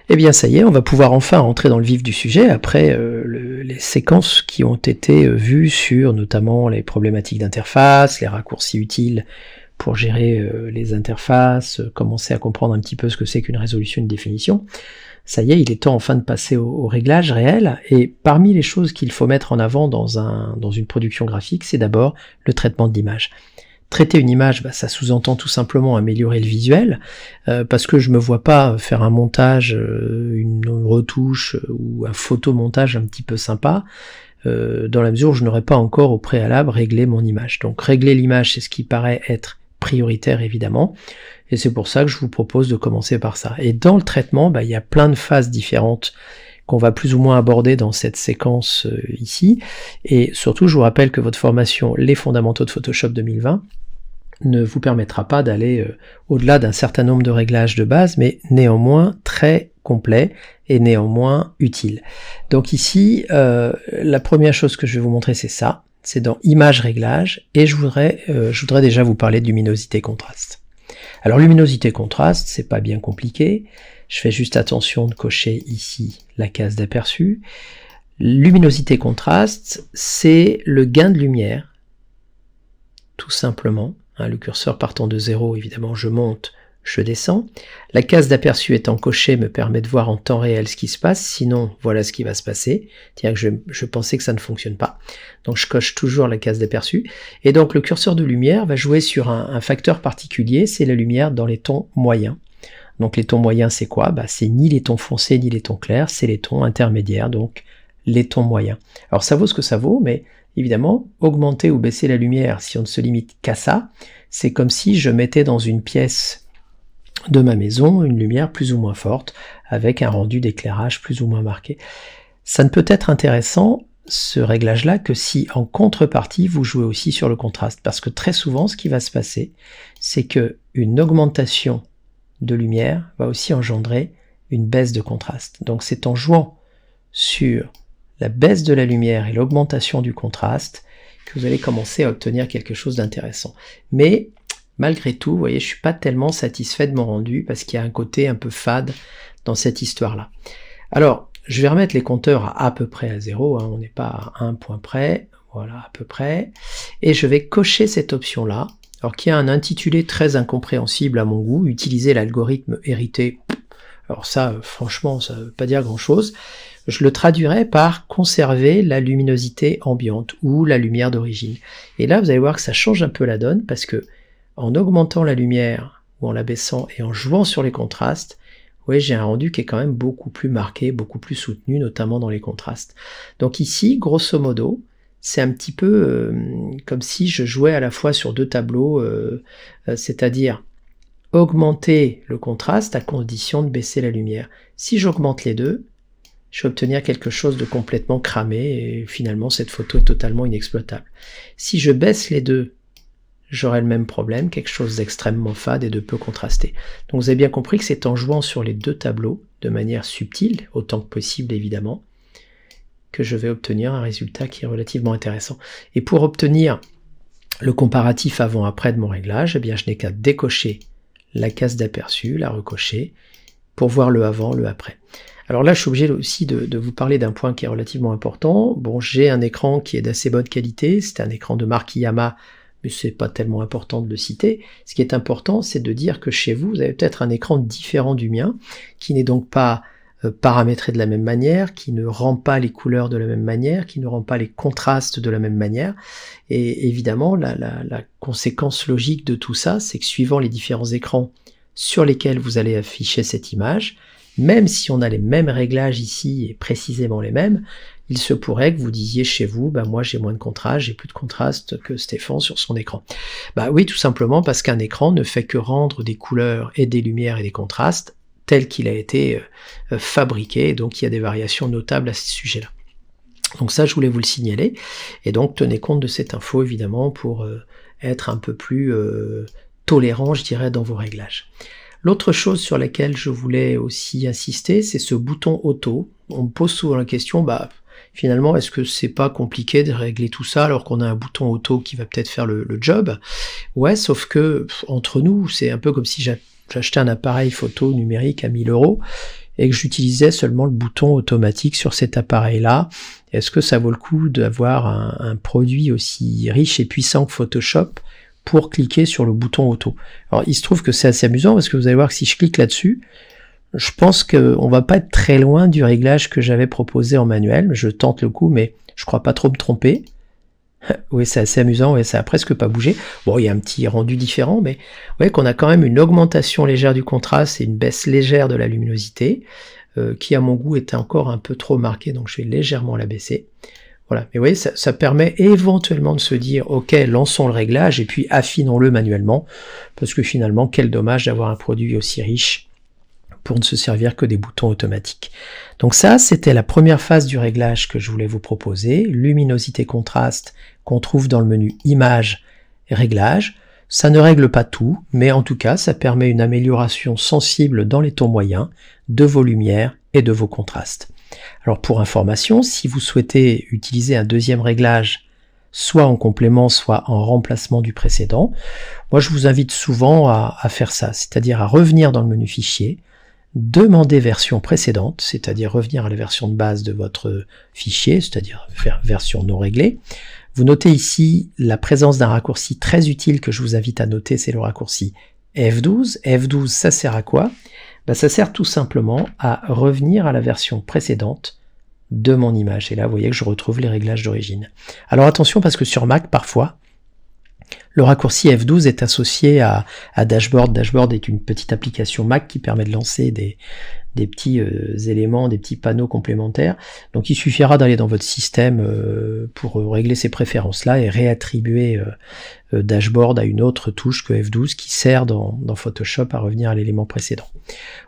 Eh bien ça y est, on va pouvoir enfin rentrer dans le vif du sujet après les séquences qui ont été vues sur notamment les problématiques d'interface, les raccourcis utiles pour gérer les interfaces, commencer à comprendre un petit peu ce que c'est qu'une résolution, une définition. Ça y est, il est temps enfin de passer au réglage réel, et parmi les choses qu'il faut mettre en avant dans une production graphique, c'est d'abord le traitement de l'image. Traiter une image, ça sous-entend tout simplement améliorer le visuel, parce que je me vois pas faire un montage, une retouche ou un photomontage un petit peu sympa, dans la mesure où je n'aurais pas encore au préalable réglé mon image. Donc régler l'image, c'est ce qui paraît être prioritaire évidemment, et c'est pour ça que je vous propose de commencer par ça. Et dans le traitement, il y a plein de phases différentes qu'on va plus ou moins aborder dans cette séquence ici, et surtout je vous rappelle que votre formation Les fondamentaux de Photoshop 2020 ne vous permettra pas d'aller au-delà d'un certain nombre de réglages de base, mais néanmoins très complet et néanmoins utile. Donc ici, la première chose que je vais vous montrer, c'est ça, c'est dans Image Réglage, et je voudrais déjà vous parler de luminosité contraste. Alors luminosité contraste, c'est pas bien compliqué, je fais juste attention de cocher ici la case d'aperçu. Luminosité contraste, c'est le gain de lumière, tout simplement. Le curseur partant de 0, évidemment, je monte, je descends. La case d'aperçu étant cochée me permet de voir en temps réel ce qui se passe, sinon voilà ce qui va se passer. Tiens, je pensais que ça ne fonctionne pas. Donc je coche toujours la case d'aperçu. Et donc le curseur de lumière va jouer sur un facteur particulier, c'est la lumière dans les tons moyens. Donc les tons moyens, c'est quoi? C'est ni les tons foncés ni les tons clairs, c'est les tons intermédiaires, donc les tons moyens. Alors ça vaut ce que ça vaut, mais évidemment, augmenter ou baisser la lumière, si on ne se limite qu'à ça, c'est comme si je mettais dans une pièce de ma maison une lumière plus ou moins forte, avec un rendu d'éclairage plus ou moins marqué. Ça ne peut être intéressant, ce réglage-là, que si en contrepartie, vous jouez aussi sur le contraste. Parce que très souvent, ce qui va se passer, c'est qu'une augmentation de lumière va aussi engendrer une baisse de contraste. Donc c'est en jouant sur la baisse de la lumière et l'augmentation du contraste que vous allez commencer à obtenir quelque chose d'intéressant. Mais malgré tout, vous voyez, je suis pas tellement satisfait de mon rendu parce qu'il y a un côté un peu fade dans cette histoire-là. Alors, je vais remettre les compteurs à peu près à 0, on n'est pas à 1 point près, voilà, à peu près, et je vais cocher cette option-là, alors qui a un intitulé très incompréhensible à mon goût, utiliser l'algorithme hérité. Alors ça, franchement, ça veut pas dire grand-chose. Je le traduirais par conserver la luminosité ambiante ou la lumière d'origine. Et là, vous allez voir que ça change un peu la donne parce que en augmentant la lumière ou en la baissant et en jouant sur les contrastes, oui, j'ai un rendu qui est quand même beaucoup plus marqué, beaucoup plus soutenu, notamment dans les contrastes. Donc ici, grosso modo, c'est un petit peu comme si je jouais à la fois sur deux tableaux, c'est-à-dire augmenter le contraste à condition de baisser la lumière. Si j'augmente les deux, je vais obtenir quelque chose de complètement cramé et finalement cette photo est totalement inexploitable. Si je baisse les deux, j'aurai le même problème, quelque chose d'extrêmement fade et de peu contrasté. Donc vous avez bien compris que c'est en jouant sur les deux tableaux, de manière subtile, autant que possible évidemment, que je vais obtenir un résultat qui est relativement intéressant. Et pour obtenir le comparatif avant-après de mon réglage, eh bien je n'ai qu'à décocher la case d'aperçu, la recocher, pour voir le avant, le après. Alors là, je suis obligé aussi de vous parler d'un point qui est relativement important. Bon, j'ai un écran qui est d'assez bonne qualité, c'est un écran de marque Yamaha, mais c'est pas tellement important de le citer. Ce qui est important, c'est de dire que chez vous, vous avez peut-être un écran différent du mien, qui n'est donc pas paramétré de la même manière, qui ne rend pas les couleurs de la même manière, qui ne rend pas les contrastes de la même manière. Et évidemment, la conséquence logique de tout ça, c'est que suivant les différents écrans sur lesquels vous allez afficher cette image, même si on a les mêmes réglages ici et précisément les mêmes, il se pourrait que vous disiez chez vous, moi j'ai moins de contraste, j'ai plus de contraste que Stéphane sur son écran. Oui, tout simplement parce qu'un écran ne fait que rendre des couleurs et des lumières et des contrastes tel qu'il a été fabriqué, et donc il y a des variations notables à ce sujet-là. Donc ça, je voulais vous le signaler, et donc tenez compte de cette info évidemment pour être un peu plus tolérant, je dirais, dans vos réglages. L'autre chose sur laquelle je voulais aussi insister, c'est ce bouton auto. On me pose souvent la question, finalement, est-ce que c'est pas compliqué de régler tout ça alors qu'on a un bouton auto qui va peut-être faire le job? Ouais, sauf que entre nous, c'est un peu comme si j'achetais un appareil photo numérique à 1000 €. et que j'utilisais seulement le bouton automatique sur cet appareil-là, est-ce que ça vaut le coup d'avoir un produit aussi riche et puissant que Photoshop pour cliquer sur le bouton auto? Alors il se trouve que c'est assez amusant parce que vous allez voir que si je clique là-dessus, je pense qu'on va pas être très loin du réglage que j'avais proposé en manuel. Je tente le coup, mais je crois pas trop me tromper. Oui, c'est assez amusant, oui, ça a presque pas bougé. Bon, il y a un petit rendu différent, mais vous voyez qu'on a quand même une augmentation légère du contraste et une baisse légère de la luminosité, qui à mon goût était encore un peu trop marquée, donc je vais légèrement la baisser. Voilà, mais vous voyez, ça permet éventuellement de se dire, ok, lançons le réglage et puis affinons-le manuellement, parce que finalement, quel dommage d'avoir un produit aussi riche pour ne se servir que des boutons automatiques. Donc ça, c'était la première phase du réglage que je voulais vous proposer, luminosité contraste qu'on trouve dans le menu Images et Réglages. Ça ne règle pas tout, mais en tout cas, ça permet une amélioration sensible dans les tons moyens, de vos lumières et de vos contrastes. Alors pour information, si vous souhaitez utiliser un deuxième réglage, soit en complément, soit en remplacement du précédent, moi je vous invite souvent à faire ça, c'est-à-dire à revenir dans le menu Fichier, demander version précédente, c'est-à-dire revenir à la version de base de votre fichier, c'est-à-dire version non réglée. Vous notez ici la présence d'un raccourci très utile que je vous invite à noter, c'est le raccourci F12. F12, ça sert à quoi? Ça sert tout simplement à revenir à la version précédente de mon image. Et là, vous voyez que je retrouve les réglages d'origine. Alors attention, parce que sur Mac, parfois, le raccourci F12 est associé à Dashboard. Dashboard est une petite application Mac qui permet de lancer des petits éléments, des petits panneaux complémentaires. Donc il suffira d'aller dans votre système pour régler ces préférences-là et réattribuer Dashboard à une autre touche que F12 qui sert dans Photoshop à revenir à l'élément précédent.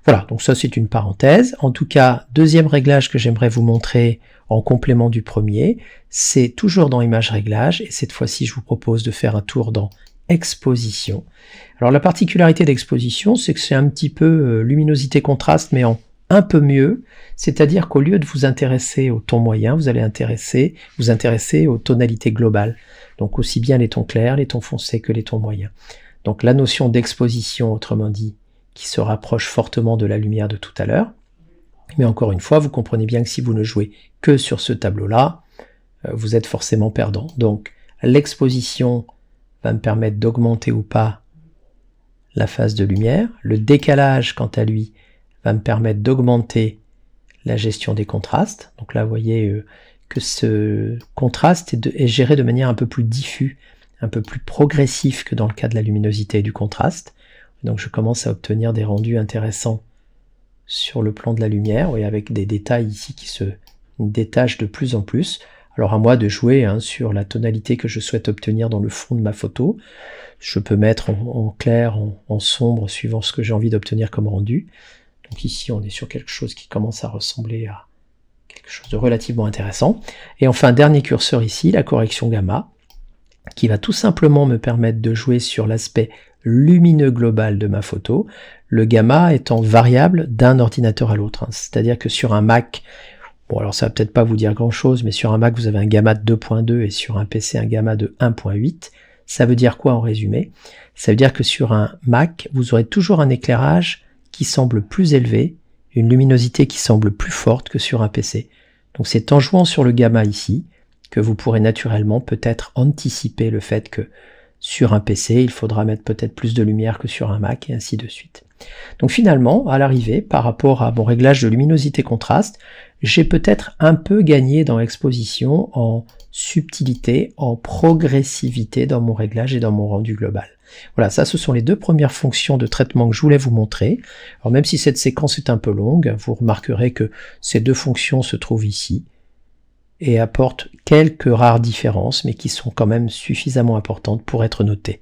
Voilà, donc ça c'est une parenthèse. En tout cas, deuxième réglage que j'aimerais vous montrer en complément du premier, c'est toujours dans Images Réglages, et cette fois-ci je vous propose de faire un tour dans Exposition. Alors la particularité d'Exposition, c'est que c'est un petit peu luminosité contraste, mais en un peu mieux, c'est-à-dire qu'au lieu de vous intéresser au ton moyen, vous allez vous intéresser aux tonalités globales, donc aussi bien les tons clairs, les tons foncés que les tons moyens. Donc la notion d'exposition, autrement dit, qui se rapproche fortement de la lumière de tout à l'heure. Mais encore une fois, vous comprenez bien que si vous ne jouez que sur ce tableau-là, vous êtes forcément perdant. Donc l'exposition va me permettre d'augmenter ou pas la phase de lumière. Le décalage, quant à lui, va me permettre d'augmenter la gestion des contrastes. Donc là, vous voyez que ce contraste est géré de manière un peu plus diffus, un peu plus progressif que dans le cas de la luminosité et du contraste. Donc je commence à obtenir des rendus intéressants sur le plan de la lumière, et avec des détails ici qui se détachent de plus en plus. Alors à moi de jouer sur la tonalité que je souhaite obtenir dans le fond de ma photo. Je peux mettre en clair, en sombre, suivant ce que j'ai envie d'obtenir comme rendu. Donc ici on est sur quelque chose qui commence à ressembler à quelque chose de relativement intéressant. Et enfin, dernier curseur ici, la correction gamma, qui va tout simplement me permettre de jouer sur l'aspect lumineux global de ma photo, le gamma étant variable d'un ordinateur à l'autre. C'est-à-dire que sur un Mac, bon alors ça va peut-être pas vous dire grand chose, mais sur un Mac vous avez un gamma de 2.2 et sur un PC un gamma de 1.8. Ça veut dire quoi en résumé? Ça veut dire que sur un Mac, vous aurez toujours un éclairage qui semble plus élevé, une luminosité qui semble plus forte que sur un PC. Donc c'est en jouant sur le gamma ici que vous pourrez naturellement peut-être anticiper le fait que sur un PC, il faudra mettre peut-être plus de lumière que sur un Mac, et ainsi de suite. Donc finalement, à l'arrivée, par rapport à mon réglage de luminosité-contraste, j'ai peut-être un peu gagné dans l'exposition en subtilité, en progressivité dans mon réglage et dans mon rendu global. Voilà, ça ce sont les deux premières fonctions de traitement que je voulais vous montrer. Alors même si cette séquence est un peu longue, vous remarquerez que ces deux fonctions se trouvent ici, et apportent quelques rares différences, mais qui sont quand même suffisamment importantes pour être notées.